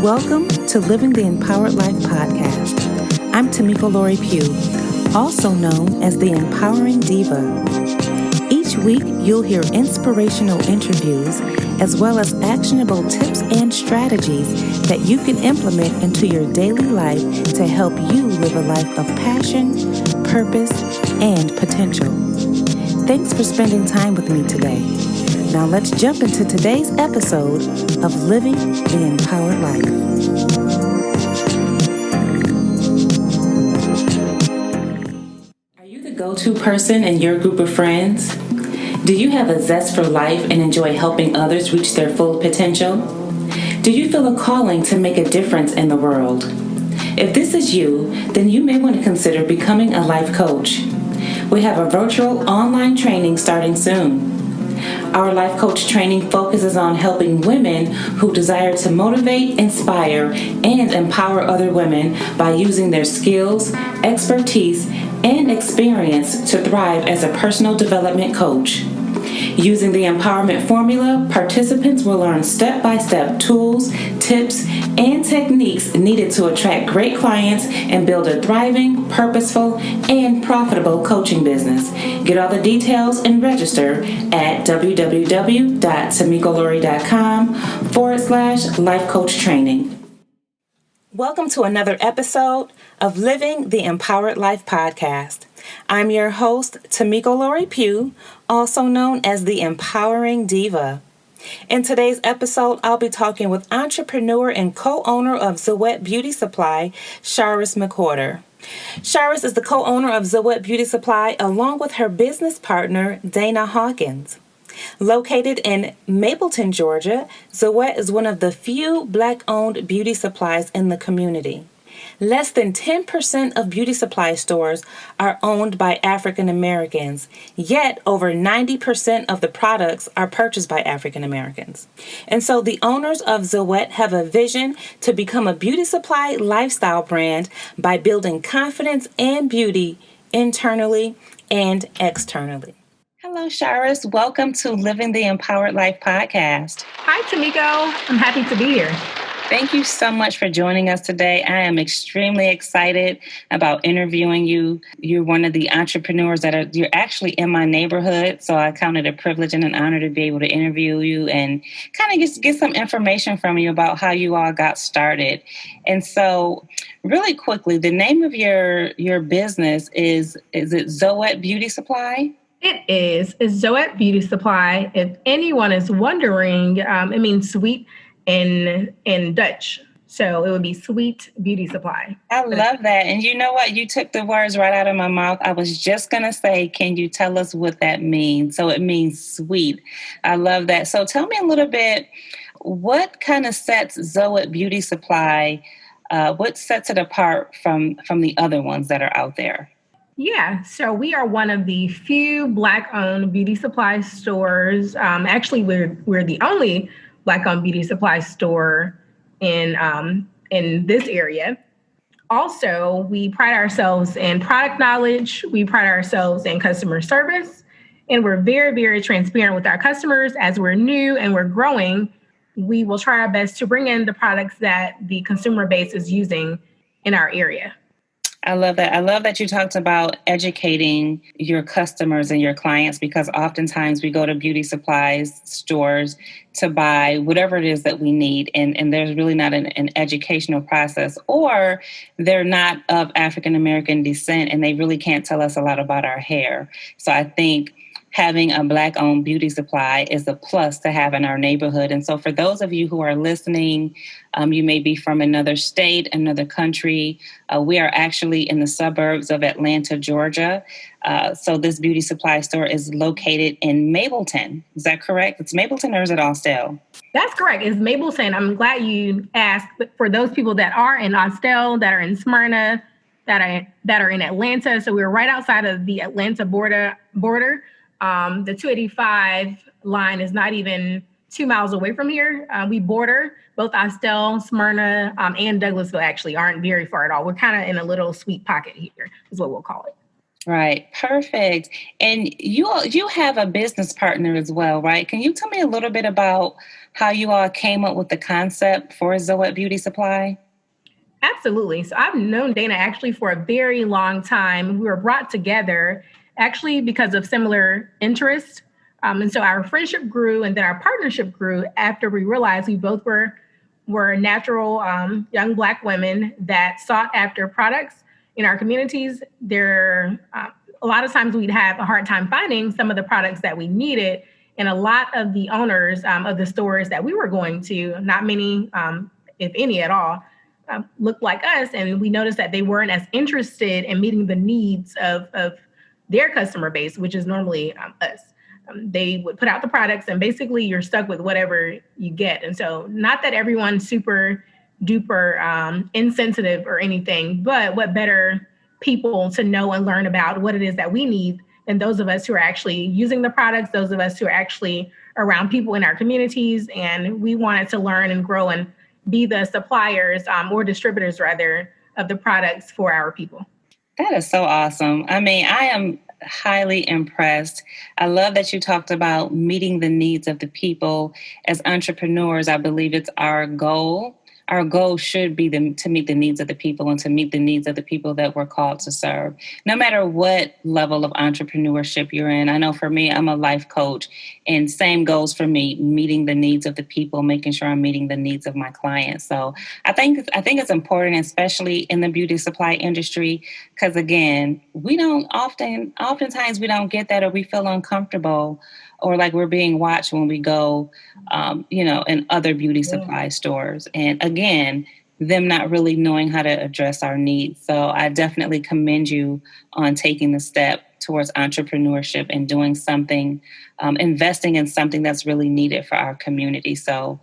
Welcome to Living the Empowered Life podcast. I'm Tamiko Pugh, also known as the Empowering Diva. Each week, you'll hear inspirational interviews as well as actionable tips and strategies that you can implement into your daily life to help you live a life of passion, purpose, and potential. Thanks for spending time with me today. Now let's jump into today's episode of Living the Empowered Life. Are you the go-to person in your group of friends? Do you have a zest for life and enjoy helping others reach their full potential? Do you feel a calling to make a difference in the world? If this is you, then you may want to consider becoming a life coach. We have a virtual online training starting soon. Our life coach training focuses on helping women who desire to motivate, inspire, and empower other women by using their skills, expertise, and experience to thrive as a personal development coach. Using the empowerment formula, participants will learn step-by-step tools, tips, and techniques needed to attract great clients and build a thriving, purposeful, and profitable coaching business. Get all the details and register at www.tamikolori.com/life coach training. Welcome to another episode of Living the Empowered Life podcast. I'm your host, Tamiko Pugh, also known as the Empowering Diva. In today's episode, I'll be talking with entrepreneur and co-owner of Zoet Beauty Supply, Charis McWhorter. Charis is the co-owner of Zoet Beauty Supply along with her business partner, Dana Hawkins. Located in Mapleton, Georgia, Zoet is one of the few Black-owned beauty supplies in the community. Less than 10% of beauty supply stores are owned by African Americans, yet over 90% of the products are purchased by African Americans. And so the owners of Zoet have a vision to become a beauty supply lifestyle brand by building confidence and beauty internally and externally. Hello, Charis. Welcome to Living the Empowered Life podcast. Hi, Tamiko. I'm happy to be here. Thank you so much for joining us today. I am extremely excited about interviewing you. You're one of the entrepreneurs you're actually in my neighborhood, so I count it a privilege and an honor to be able to interview you and kind of just get some information from you about how you all got started. And so really quickly, the name of your business is it Zoet Beauty Supply? It is. It's Zoet Beauty Supply. If anyone is wondering, it means sweet in Dutch. So it would be Sweet Beauty Supply. I love that. And you know what? You took the words right out of my mouth. I was just going to say, can you tell us what that means? So it means sweet. I love that. So tell me a little bit, what kind of sets Zoet Beauty Supply, what sets it apart from the other ones that are out there? Yeah, so we are one of the few Black-owned beauty supply stores. Actually, we're the only Black-owned beauty supply store in this area. Also, we pride ourselves in product knowledge. We pride ourselves in customer service, and we're very, very transparent with our customers. As we're new and we're growing, we will try our best to bring in the products that the consumer base is using in our area. I love that. I love that you talked about educating your customers and your clients, because oftentimes we go to beauty supplies stores to buy whatever it is that we need. And there's really not an educational process, or they're not of African American descent and they really can't tell us a lot about our hair. So I think having a Black-owned beauty supply is a plus to have in our neighborhood. And so for those of you who are listening, you may be from another state, another country. We are actually in the suburbs of Atlanta, Georgia. So this beauty supply store is located in Mapleton. Is that correct? It's Mapleton, or is it Austell? That's correct. It's Mapleton. I'm glad you asked. But for those people that are in Austell, that are in Smyrna, that are in Atlanta, so we're right outside of the Atlanta border. The 285 line is not even 2 miles away from here. We border both Austell, Smyrna, and Douglasville actually aren't very far at all. We're kind of in a little sweet pocket here is what we'll call it. Right. Perfect. And you have a business partner as well, right? Can you tell me a little bit about how you all came up with the concept for Zoet Beauty Supply? Absolutely. So I've known Dana actually for a very long time. We were brought together actually because of similar interests. And so our friendship grew and then our partnership grew after we realized we both were natural young Black women that sought after products in our communities. A lot of times we'd have a hard time finding some of the products that we needed. And a lot of the owners of the stores that we were going to, not many, if any at all, looked like us, and we noticed that they weren't as interested in meeting the needs of their customer base, which is normally us. They would put out the products, and basically you're stuck with whatever you get. And so, not that everyone's super duper insensitive or anything, but what better people to know and learn about what it is that we need than those of us who are actually using the products, those of us who are actually around people in our communities. And we wanted to learn and grow and be the suppliers or distributors rather of the products for our people. That is so awesome. I mean, I am highly impressed. I love that you talked about meeting the needs of the people. As entrepreneurs, I believe it's our goal. Our goal should be to meet the needs of the people and to meet the needs of the people that we're called to serve, no matter what level of entrepreneurship you're in. I know for me, I'm a life coach, and same goes for me, meeting the needs of the people, making sure I'm meeting the needs of my clients. So I think it's important, especially in the beauty supply industry, because again, we don't oftentimes we don't get that, or we feel uncomfortable or like we're being watched when we go, in other beauty supply stores. And again, them not really knowing how to address our needs. So I definitely commend you on taking the step towards entrepreneurship and doing something, investing in something that's really needed for our community. So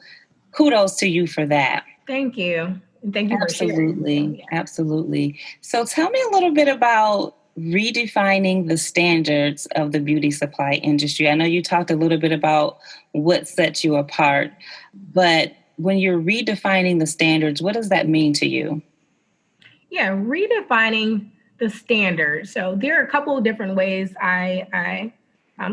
kudos to you for that. Thank you. And thank you for sharing. Absolutely. Absolutely. So tell me a little bit about redefining the standards of the beauty supply industry. I know you talked a little bit about what sets you apart, but when you're redefining the standards, what does that mean to you? Yeah, redefining the standard. So there are a couple of different ways I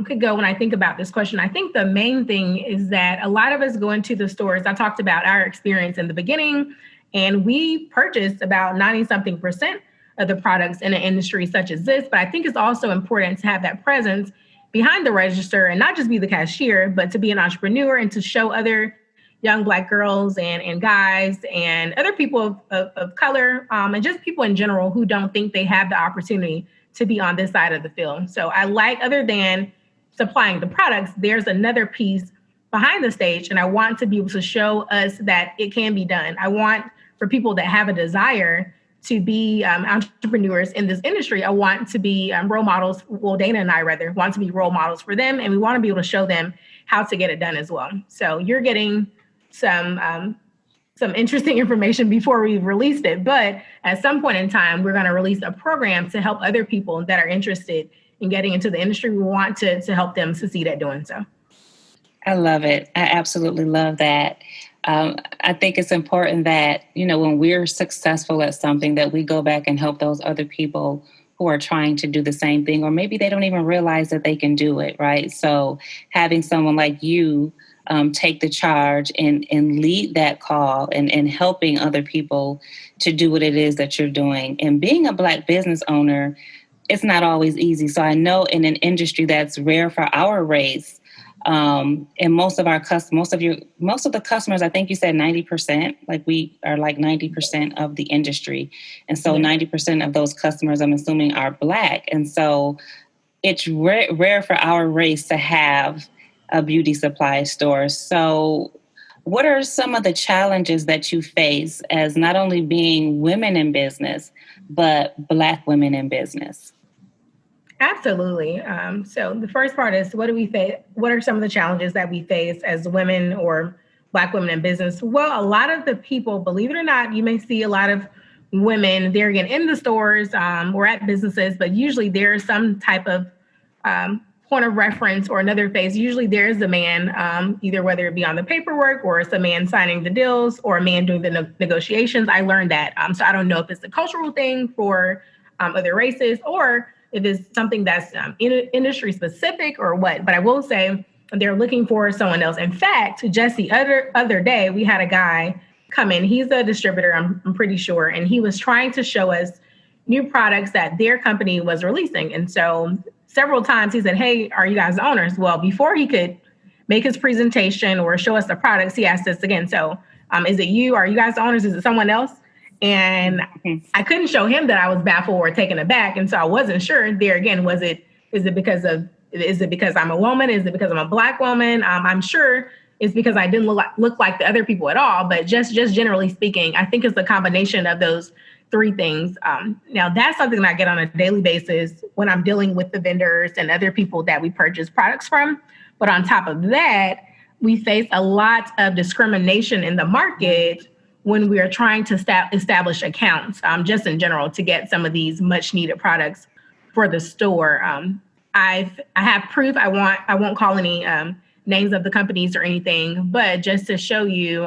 could go when I think about this question. I think the main thing is that a lot of us go into the stores. I talked about our experience in the beginning, and we purchased about 90 something percent of the products in an industry such as this. But I think it's also important to have that presence behind the register and not just be the cashier, but to be an entrepreneur and to show other young Black girls and guys and other people of color and just people in general who don't think they have the opportunity to be on this side of the field. So I like, other than supplying the products, there's another piece behind the stage, and I want to be able to show us that it can be done. I want for people that have a desire to be entrepreneurs in this industry. I want to be role models. Well, Dana and I rather want to be role models for them, and we want to be able to show them how to get it done as well. So you're getting some interesting information before we've released it, but at some point in time, we're going to release a program to help other people that are interested in getting into the industry. We want to help them succeed at doing so. I love it. I absolutely love that. I think it's important that, when we're successful at something, that we go back and help those other people who are trying to do the same thing, or maybe they don't even realize that they can do it, right? So having someone like you take the charge and lead that call and helping other people to do what it is that you're doing. And being a Black business owner, it's not always easy. So I know in an industry that's rare for our race, and most of the customers, I think you said 90%, like we are like 90% of the industry. And so 90% of those customers, I'm assuming, are Black. And so it's rare for our race to have a beauty supply store. So what are some of the challenges that you face as not only being women in business, but Black women in business? Absolutely. So the first part is, what do we face? What are some of the challenges that we face as women or Black women in business? Well, a lot of the people, believe it or not, you may see a lot of women there again in the stores or at businesses, but usually there's some type of point of reference or another face. Usually there's the man, either whether it be on the paperwork or it's a man signing the deals or a man doing the negotiations. I learned that. So I don't know if it's a cultural thing for other races, or if it's something that's industry specific or what. But I will say they're looking for someone else. In fact, just the other day, we had a guy come in. He's a distributor, I'm pretty sure, and he was trying to show us new products that their company was releasing. And so several times he said, "Hey, are you guys the owners?" Well, before he could make his presentation or show us the products, he asked us again, "So is it you? Are you guys the owners? Is it someone else?" And I couldn't show him that I was baffled or taken aback. And so I wasn't sure there again, is it because I'm a woman? Is it because I'm a Black woman? I'm sure it's because I didn't look like the other people at all. But just generally speaking, I think it's a combination of those three things. Now, that's something that I get on a daily basis when I'm dealing with the vendors and other people that we purchase products from. But on top of that, we face a lot of discrimination in the market when we are trying to establish accounts, just in general, to get some of these much needed products for the store. I have proof. I won't call any names of the companies or anything, but just to show you,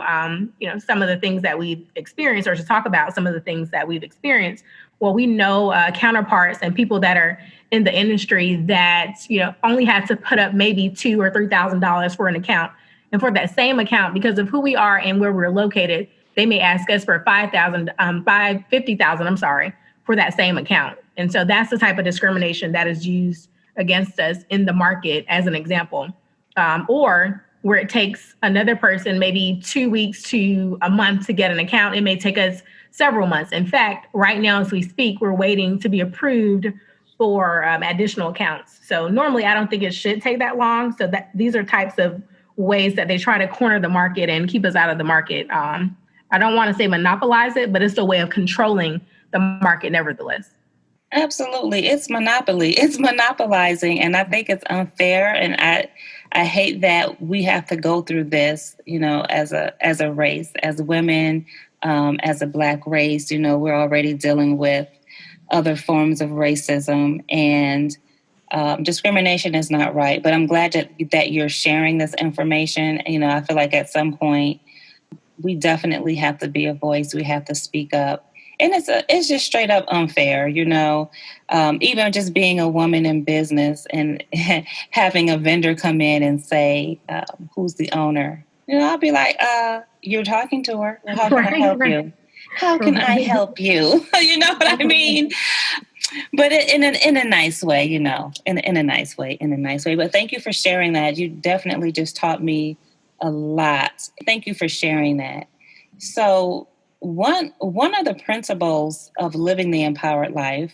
some of the things that we've experienced, or to talk about some of the things that we've experienced. Well, we know counterparts and people that are in the industry that only had to put up maybe $2,000 or $3,000 for an account, and for that same account, because of who we are and where we're located, they may ask us for $50,000. I'm sorry, for that same account. And so that's the type of discrimination that is used against us in the market, as an example. Or where it takes another person maybe 2 weeks to a month to get an account. It may take us several months. In fact, right now as we speak, we're waiting to be approved for additional accounts. So normally I don't think it should take that long. So that these are types of ways that they try to corner the market and keep us out of the market. I don't want to say monopolize it, but it's a way of controlling the market nevertheless. Absolutely. It's monopoly. It's monopolizing. And I think it's unfair. And I hate that we have to go through this, as a race, as women, as a Black race. We're already dealing with other forms of racism, and discrimination is not right. But I'm glad that you're sharing this information. I feel like at some point we definitely have to be a voice. We have to speak up. And it's just straight up unfair, even just being a woman in business and having a vendor come in and say, who's the owner? I'll be like, you're talking to her. How can I help you? How can I help you? You know what I mean? But in a nice way, in a nice way. But thank you for sharing that. You definitely just taught me a lot. Thank you for sharing that. So one of the principles of Living the Empowered Life,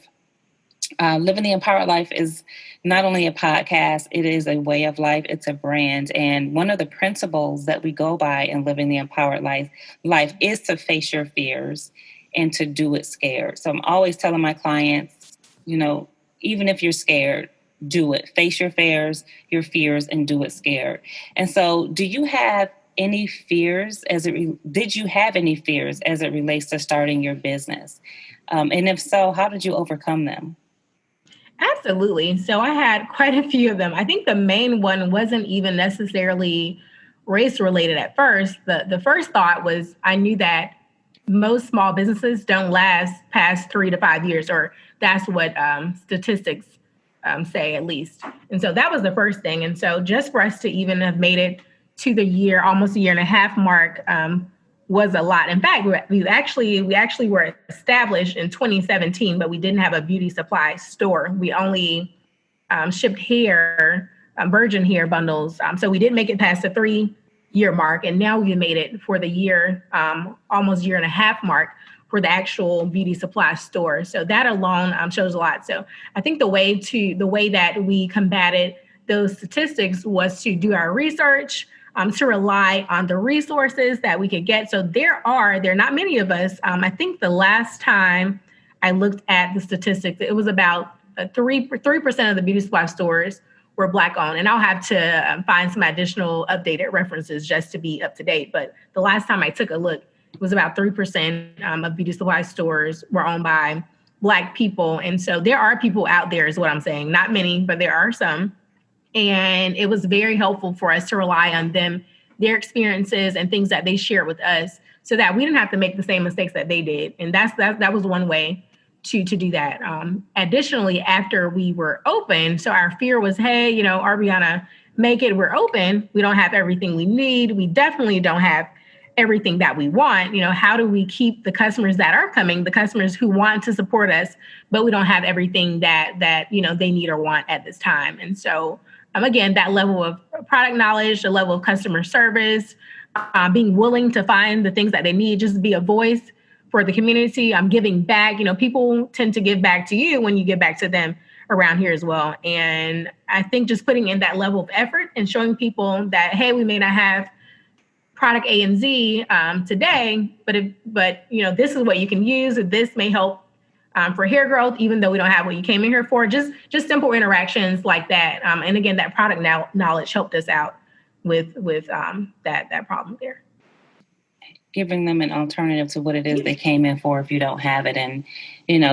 Living the Empowered Life is not only a podcast, it is a way of life, it's a brand. And one of the principles that we go by in Living the Empowered Life is to face your fears and to do it scared. So I'm always telling my clients, even if you're scared, do it. Face your fears, and do it scared. And so do you have any fears did you have any fears as it relates to starting your business? And if so, how did you overcome them? Absolutely. So I had quite a few of them. I think the main one wasn't even necessarily race related at first. The first thought was I knew that most small businesses don't last past 3 to 5 years, or that's what statistics say at least. And so that was the first thing. And so just for us to even have made it to the almost a year and a half mark was a lot. In fact, we actually were established in 2017, but we didn't have a beauty supply store. We only shipped hair, virgin hair bundles. So we didn't make it past the 3-year mark. And now we made it for the year, almost year and a half mark for the actual beauty supply store. So that alone shows a lot. So I think the way that we combated those statistics was to do our research, to rely on the resources that we could get. So there are not many of us. I think the last time I looked at the statistics, it was about 3% of the beauty supply stores were Black owned. And I'll have to find some additional updated references just to be up to date. But the last time I took a look, it was about 3% of beauty supply stores were owned by Black people. And so there are people out there is what I'm saying. Not many, but there are some. And it was very helpful for us to rely on them, their experiences and things that they shared with us so that we didn't have to make the same mistakes that they did. And that was one way to do that. Additionally, after we were open, so our fear was, hey, are we gonna make it? We're open. We don't have everything we need. We definitely don't have everything that we want. How do we keep the customers that are coming, the customers who want to support us, but we don't have everything that they need or want at this time? And so, again, that level of product knowledge, the level of customer service, being willing to find the things that they need, just be a voice for the community. I'm giving back. People tend to give back to you when you give back to them around here as well. And I think just putting in that level of effort and showing people that, hey, we may not have product A and Z today, but this is what you can use. This may help for hair growth, even though we don't have what you came in here for. Just simple interactions like that. And again, that product knowledge helped us out with that problem there. Giving them an alternative to what it is they came in for if you don't have it. And,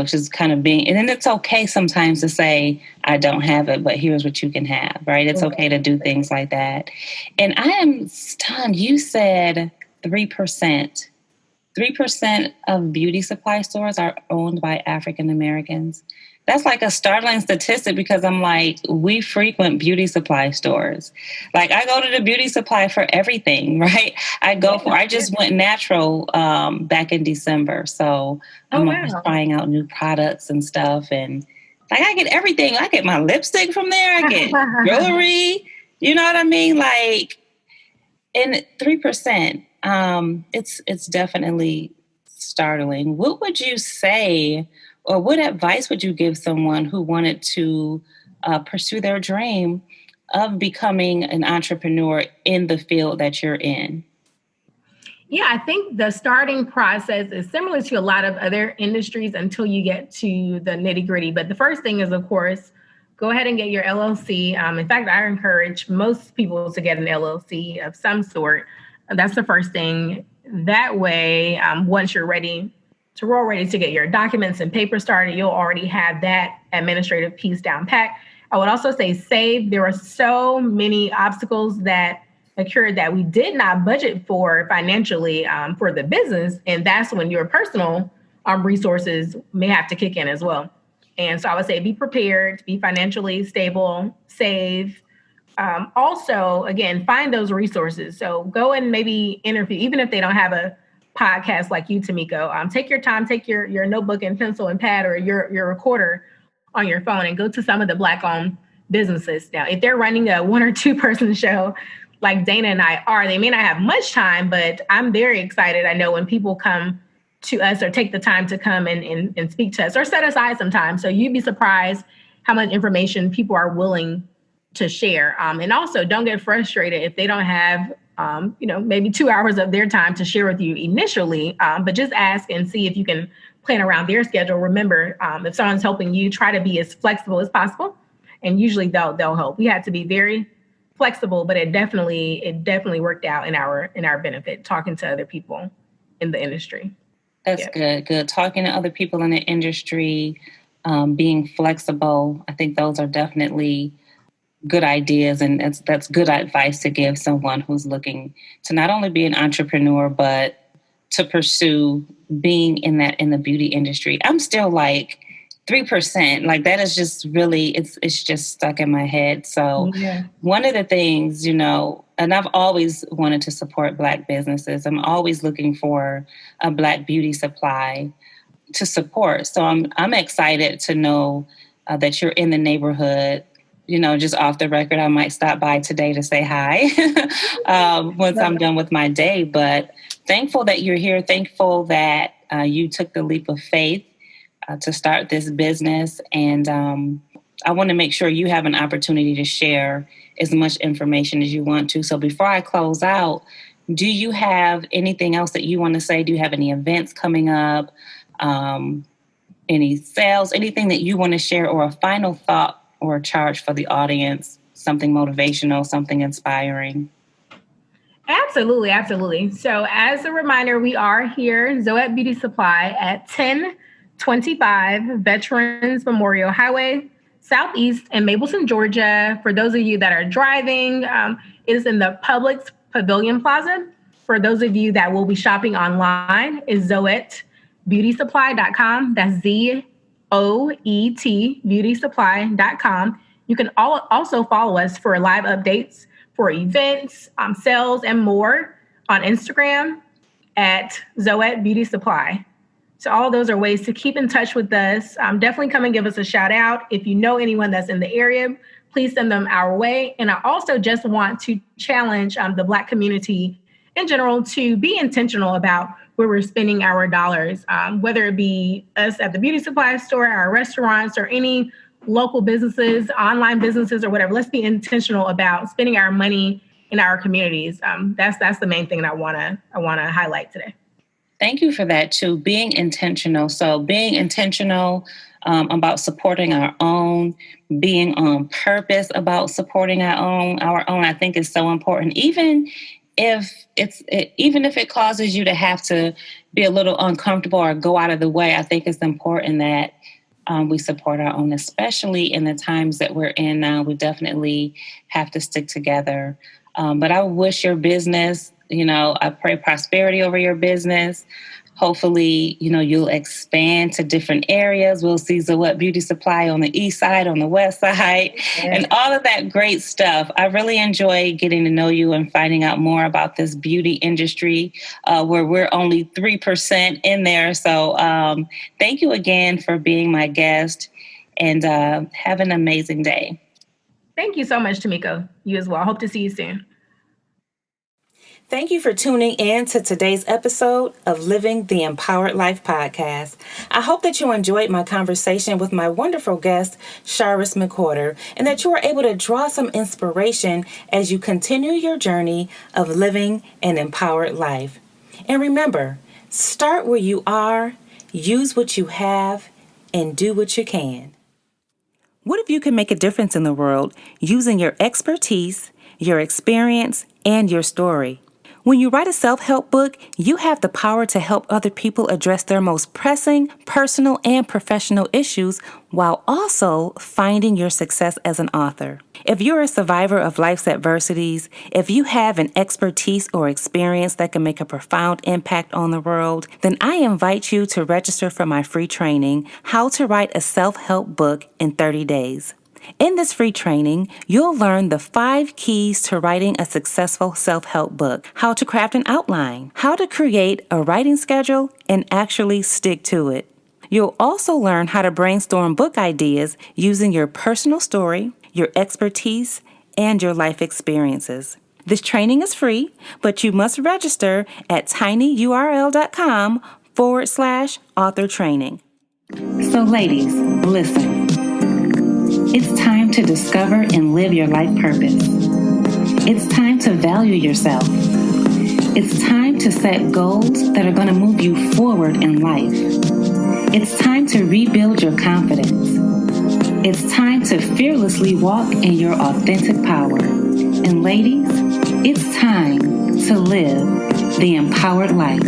just kind of being, and then it's okay sometimes to say, I don't have it, but here's what you can have, right? It's okay to do things like that. And I am stunned. You said 3%. 3% of beauty supply stores are owned by African Americans. That's like a startling statistic because I'm like, we frequent beauty supply stores. Like I go to the beauty supply for everything, right? I just went natural back in December. So I'm always trying out new products and stuff. And like I get everything. I get my lipstick from there. I get jewelry. You know what I mean? Like, and 3%, it's definitely startling. What would you say, or what advice would you give someone who wanted to pursue their dream of becoming an entrepreneur in the field that you're in? Yeah, I think the starting process is similar to a lot of other industries until you get to the nitty gritty. But the first thing is, of course, go ahead and get your LLC. In fact, I encourage most people to get an LLC of some sort. That's the first thing. That way, once you're ready to get your documents and paper started, you'll already have that administrative piece down pat. I would also say save. There are so many obstacles that occurred that we did not budget for financially for the business. And that's when your personal resources may have to kick in as well. And so I would say be prepared, be financially stable, save. Also, again, find those resources. So go and maybe interview, even if they don't have a podcast like you, Tamiko. Take your time, take your notebook and pencil and pad or your recorder on your phone and go to some of the Black-owned businesses. Now, if they're running a 1 or 2 person show like Dana and I are, they may not have much time, but I'm very excited. I know when people come to us or take the time to come and speak to us or set aside some time. So you'd be surprised how much information people are willing to share. And also don't get frustrated if they don't have maybe 2 hours of their time to share with you initially, but just ask and see if you can plan around their schedule. Remember, if someone's helping you, try to be as flexible as possible, and usually they'll help. We had to be very flexible, but it definitely worked out in our benefit, talking to other people in the industry. That's good. Talking to other people in the industry, being flexible. I think those are definitely good ideas, and that's good advice to give someone who's looking to not only be an entrepreneur but to pursue being in the beauty industry. I'm still like 3%, like that is just really it's just stuck in my head. So one of the things, and I've always wanted to support Black businesses. I'm always looking for a Black beauty supply to support. So I'm excited to know that you're in the neighborhood. Just off the record, I might stop by today to say hi once I'm done with my day. But thankful that you're here. Thankful that you took the leap of faith to start this business. And I want to make sure you have an opportunity to share as much information as you want to. So before I close out, do you have anything else that you want to say? Do you have any events coming up? Any sales? Anything that you want to share, or a final thought or a charge for the audience, something motivational, something inspiring? Absolutely. So as a reminder, we are here, Zoet Beauty Supply at 1025 Veterans Memorial Highway, Southeast in Mapleton, Georgia. For those of you that are driving, it is in the Publix Pavilion Plaza. For those of you that will be shopping online, is ZoetBeautySupply.com. That's zoetbeautysupply.com. You can also follow us for live updates for events, sales, and more on Instagram at Zoet Beauty Supply. So all of those are ways to keep in touch with us. Definitely come and give us a shout out. If you know anyone that's in the area, please send them our way. And I also just want to challenge the Black community in general to be intentional about where we're spending our dollars, whether it be us at the beauty supply store, our restaurants, or any local businesses, online businesses, or whatever. Let's be intentional about spending our money in our communities. That's the main thing that I wanna highlight today. Thank you for that too. Being intentional. So being intentional about supporting our own, being on purpose about supporting our own, I think is so important. Even if it causes you to have to be a little uncomfortable or go out of the way, I think it's important that we support our own, especially in the times that we're in now. We definitely have to stick together. But I wish your business, I pray prosperity over your business. Hopefully, you'll expand to different areas. We'll see Zoet Beauty Supply on the east side, on the west side, and all of that great stuff. I really enjoy getting to know you and finding out more about this beauty industry where we're only 3% in there. So thank you again for being my guest, and have an amazing day. Thank you so much, Tamiko. You as well. I hope to see you soon. Thank you for tuning in to today's episode of Living the Empowered Life podcast. I hope that you enjoyed my conversation with my wonderful guest, Charis McWhorter, and that you were able to draw some inspiration as you continue your journey of living an empowered life. And remember, start where you are, use what you have, and do what you can. What if you can make a difference in the world using your expertise, your experience, and your story? When you write a self-help book, you have the power to help other people address their most pressing personal and professional issues while also finding your success as an author. If you're a survivor of life's adversities, if you have an expertise or experience that can make a profound impact on the world, then I invite you to register for my free training, How to Write a Self-Help Book in 30 Days. In this free training, you'll learn the 5 keys to writing a successful self-help book, how to craft an outline, how to create a writing schedule, and actually stick to it. You'll also learn how to brainstorm book ideas using your personal story, your expertise, and your life experiences. This training is free, but you must register at tinyurl.com/author training. So ladies, listen. It's time to discover and live your life purpose. It's time to value yourself. It's time to set goals that are going to move you forward in life. It's time to rebuild your confidence. It's time to fearlessly walk in your authentic power. And ladies, it's time to live the empowered life.